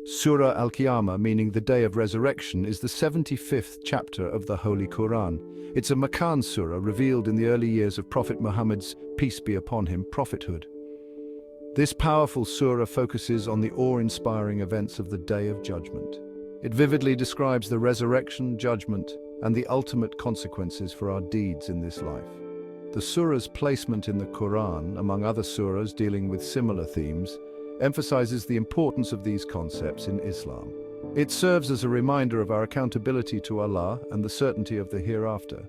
Surah Al-Qiyaamah, meaning the Day of Resurrection, is the 75th chapter of the Holy Quran. It's a Meccan surah revealed in the early years of Prophet Muhammad's, peace be upon him, prophethood. This powerful surah focuses on the awe-inspiring events of the Day of Judgment. It vividly describes the resurrection, judgment, and the ultimate consequences for our deeds in this life. The surah's placement in the Quran, among other surahs dealing with similar themes, emphasizes the importance of these concepts in Islam. It serves as a reminder of our accountability to Allah and the certainty of the hereafter.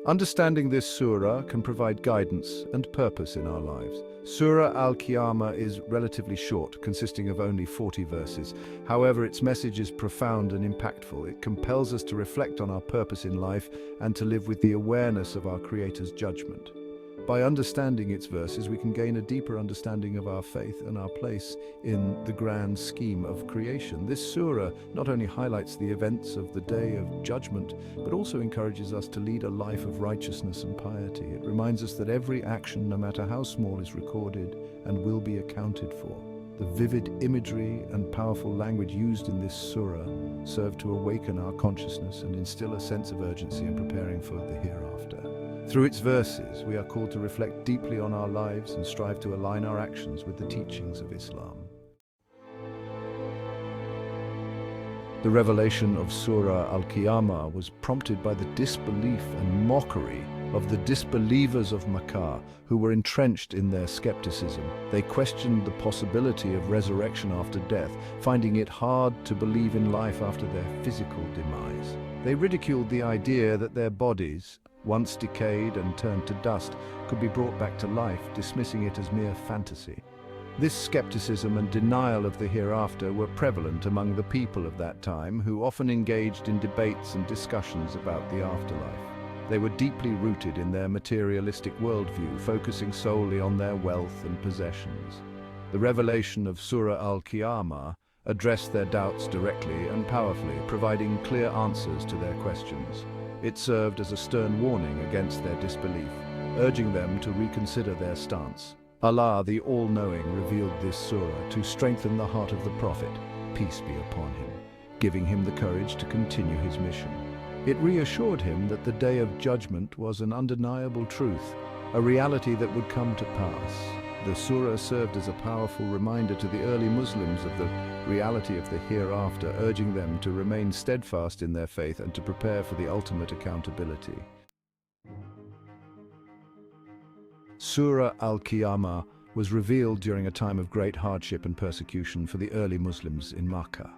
Understanding this surah can provide guidance and purpose in our lives. Surah Al-Qiyaamah is relatively short, consisting of only 40 verses. However, its message is profound and impactful. It compels us to reflect on our purpose in life and to live with the awareness of our Creator's judgment. By understanding its verses, we can gain a deeper understanding of our faith and our place in the grand scheme of creation. This surah not only highlights the events of the Day of Judgment, but also encourages us to lead a life of righteousness and piety. It reminds us that every action, no matter how small, is recorded and will be accounted for. The vivid imagery and powerful language used in this surah serve to awaken our consciousness and instill a sense of urgency in preparing for the hereafter. Through its verses, we are called to reflect deeply on our lives and strive to align our actions with the teachings of Islam. The revelation of Surah Al-Qiyaamah was prompted by the disbelief and mockery of the disbelievers of Mecca, who were entrenched in their skepticism. They questioned the possibility of resurrection after death, finding it hard to believe in life after their physical demise. They ridiculed the idea that their bodies, once decayed and turned to dust, could be brought back to life, dismissing it as mere fantasy. This skepticism and denial of the hereafter were prevalent among the people of that time, who often engaged in debates and discussions about the afterlife. They were deeply rooted in their materialistic worldview, focusing solely on their wealth and possessions. The revelation of Surah Al-Qiyaamah addressed their doubts directly and powerfully, providing clear answers to their questions. It served as a stern warning against their disbelief, urging them to reconsider their stance. Allah, the All-Knowing, revealed this surah to strengthen the heart of the Prophet, peace be upon him, giving him the courage to continue his mission. It reassured him that the Day of Judgment was an undeniable truth, a reality that would come to pass. The surah served as a powerful reminder to the early Muslims of the reality of the hereafter, urging them to remain steadfast in their faith and to prepare for the ultimate accountability. Surah Al-Qiyaamah was revealed during a time of great hardship and persecution for the early Muslims in Mecca.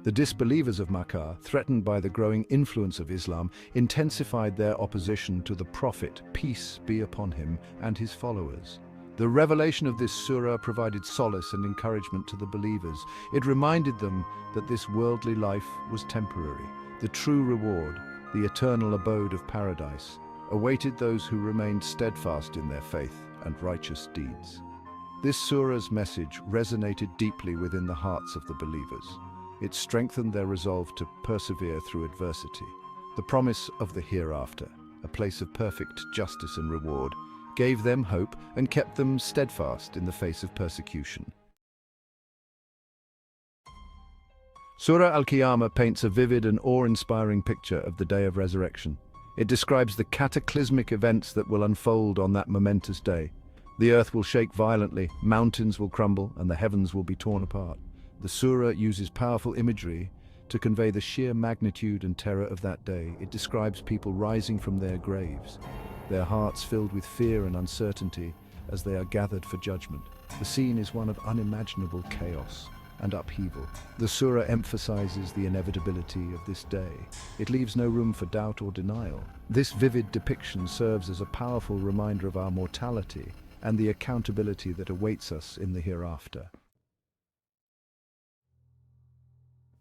The disbelievers of Mecca, threatened by the growing influence of Islam, intensified their opposition to the Prophet, peace be upon him, and his followers. The revelation of this surah provided solace and encouragement to the believers. It reminded them that this worldly life was temporary. The true reward, the eternal abode of paradise, awaited those who remained steadfast in their faith and righteous deeds. This surah's message resonated deeply within the hearts of the believers. It strengthened their resolve to persevere through adversity. The promise of the hereafter, a place of perfect justice and reward, gave them hope and kept them steadfast in the face of persecution. Surah Al-Qiyaamah paints a vivid and awe-inspiring picture of the Day of Resurrection. It describes the cataclysmic events that will unfold on that momentous day. The earth will shake violently, mountains will crumble, and the heavens will be torn apart. The surah uses powerful imagery to convey the sheer magnitude and terror of that day. It describes people rising from their graves, their hearts filled with fear and uncertainty as they are gathered for judgment. The scene is one of unimaginable chaos and upheaval. The surah emphasizes the inevitability of this day. It leaves no room for doubt or denial. This vivid depiction serves as a powerful reminder of our mortality and the accountability that awaits us in the hereafter.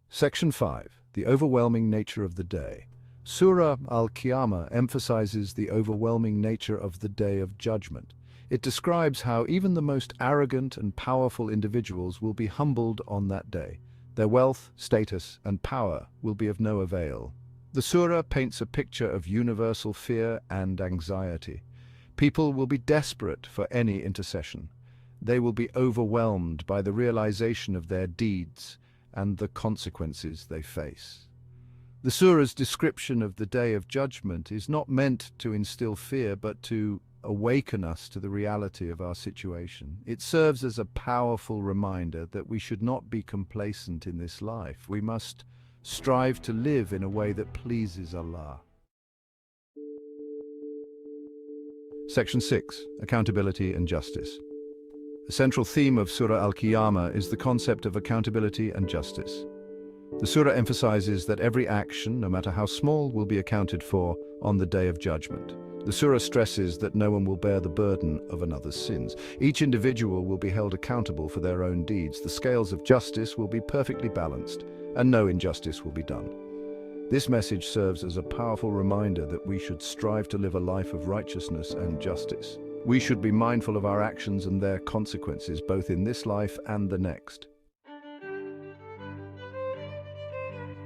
Section 5. The overwhelming nature of the day. Surah Al-Qiyaamah emphasizes the overwhelming nature of the Day of Judgment. It describes how even the most arrogant and powerful individuals will be humbled on that day. Their wealth, status, and power will be of no avail. The surah paints a picture of universal fear and anxiety. People will be desperate for any intercession. They will be overwhelmed by the realization of their deeds and the consequences they face. The surah's description of the Day of Judgment is not meant to instill fear, but to awaken us to the reality of our situation. It serves as a powerful reminder that we should not be complacent in this life. We must strive to live in a way that pleases Allah. Section 6. Accountability and Justice. The central theme of Surah Al-Qiyaamah is the concept of accountability and justice. The surah emphasizes that every action, no matter how small, will be accounted for on the Day of Judgment. The surah stresses that no one will bear the burden of another's sins. Each individual will be held accountable for their own deeds. The scales of justice will be perfectly balanced, and no injustice will be done. This message serves as a powerful reminder that we should strive to live a life of righteousness and justice. We should be mindful of our actions and their consequences, both in this life and the next.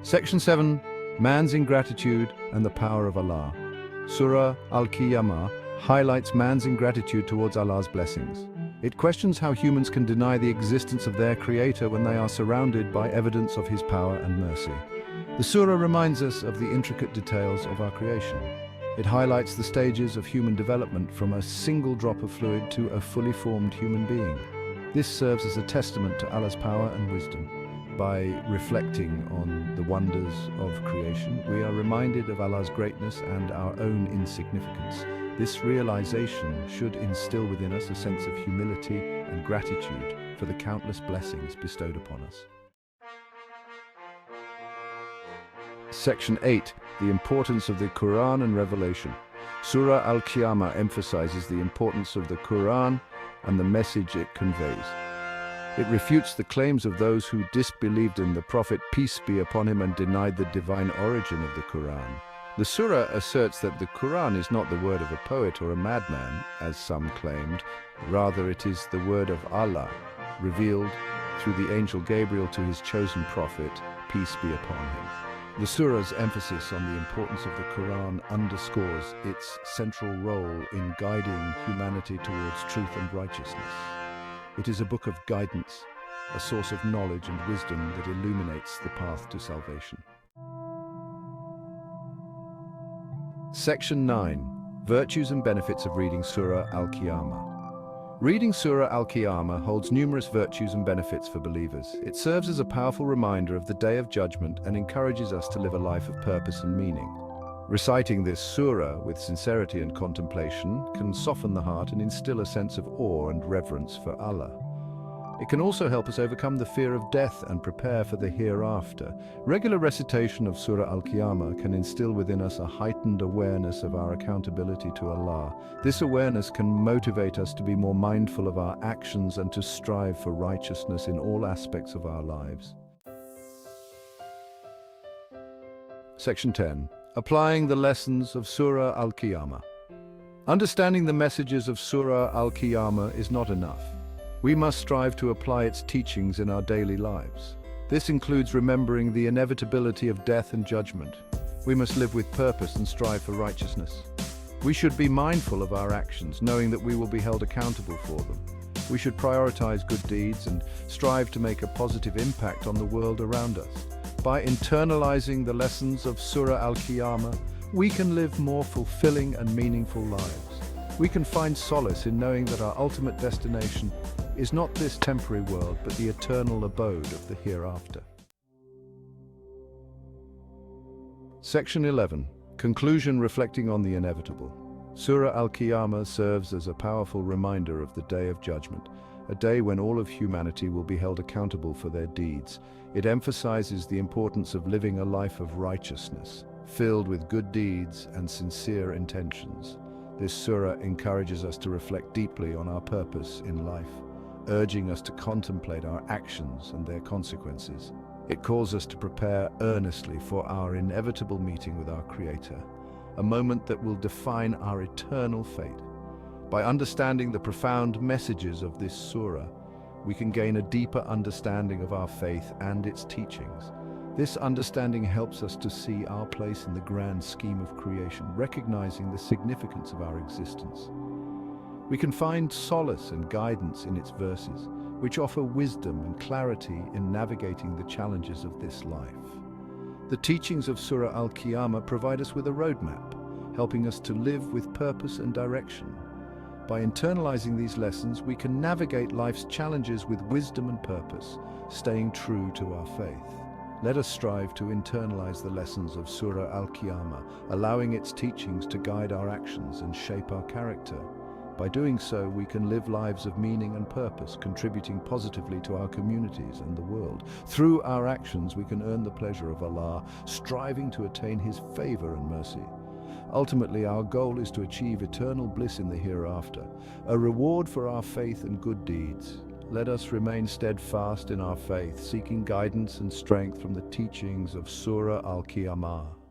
Section 7. Man's Ingratitude and the Power of Allah. Surah Al-Qiyaamah highlights man's ingratitude towards Allah's blessings. It questions how humans can deny the existence of their Creator when they are surrounded by evidence of His power and mercy. The surah reminds us of the intricate details of our creation. It highlights the stages of human development from a single drop of fluid to a fully formed human being. This serves as a testament to Allah's power and wisdom. By reflecting on the wonders of creation, we are reminded of Allah's greatness and our own insignificance. This realization should instill within us a sense of humility and gratitude for the countless blessings bestowed upon us. Section 8. The importance of the Quran and Revelation. Surah Al-Qiyaamah emphasizes the importance of the Quran and the message it conveys. It refutes the claims of those who disbelieved in the Prophet, peace be upon him, and denied the divine origin of the Quran. The surah asserts that the Quran is not the word of a poet or a madman, as some claimed. Rather, it is the word of Allah, revealed through the angel Gabriel to his chosen prophet, peace be upon him. The surah's emphasis on the importance of the Quran underscores its central role in guiding humanity towards truth and righteousness. It is a book of guidance, a source of knowledge and wisdom that illuminates the path to salvation. Section 9. Virtues and benefits of reading Surah Al-Qiyaamah. Reading Surah Al-Qiyaamah holds numerous virtues and benefits for believers. It serves as a powerful reminder of the Day of Judgment and encourages us to live a life of purpose and meaning. Reciting this surah with sincerity and contemplation can soften the heart and instill a sense of awe and reverence for Allah. It can also help us overcome the fear of death and prepare for the hereafter. Regular recitation of Surah Al-Qiyaamah can instill within us a heightened awareness of our accountability to Allah. This awareness can motivate us to be more mindful of our actions and to strive for righteousness in all aspects of our lives. Section 10. Applying the lessons of Surah Al-Qiyaamah. Understanding the messages of Surah Al-Qiyaamah is not enough. We must strive to apply its teachings in our daily lives. This includes remembering the inevitability of death and judgment. We must live with purpose and strive for righteousness. We should be mindful of our actions, knowing that we will be held accountable for them. We should prioritize good deeds and strive to make a positive impact on the world around us. By internalizing the lessons of Surah Al-Qiyaamah, we can live more fulfilling and meaningful lives. We can find solace in knowing that our ultimate destination is not this temporary world, but the eternal abode of the hereafter. Section 11. Conclusion reflecting on the inevitable. Surah Al-Qiyaamah serves as a powerful reminder of the Day of Judgment, a day when all of humanity will be held accountable for their deeds. It emphasizes the importance of living a life of righteousness, filled with good deeds and sincere intentions. This surah encourages us to reflect deeply on our purpose in life, urging us to contemplate our actions and their consequences. It calls us to prepare earnestly for our inevitable meeting with our Creator, a moment that will define our eternal fate. By understanding the profound messages of this surah, we can gain a deeper understanding of our faith and its teachings. This understanding helps us to see our place in the grand scheme of creation, recognizing the significance of our existence. We can find solace and guidance in its verses, which offer wisdom and clarity in navigating the challenges of this life. The teachings of Surah Al-Qiyaamah provide us with a roadmap, helping us to live with purpose and direction. By internalizing these lessons, we can navigate life's challenges with wisdom and purpose, staying true to our faith. Let us strive to internalize the lessons of Surah Al-Qiyaamah, allowing its teachings to guide our actions and shape our character. By doing so, we can live lives of meaning and purpose, contributing positively to our communities and the world. Through our actions, we can earn the pleasure of Allah, striving to attain His favor and mercy. Ultimately, our goal is to achieve eternal bliss in the hereafter, a reward for our faith and good deeds. Let us remain steadfast in our faith, seeking guidance and strength from the teachings of Surah Al-Qiyaamah.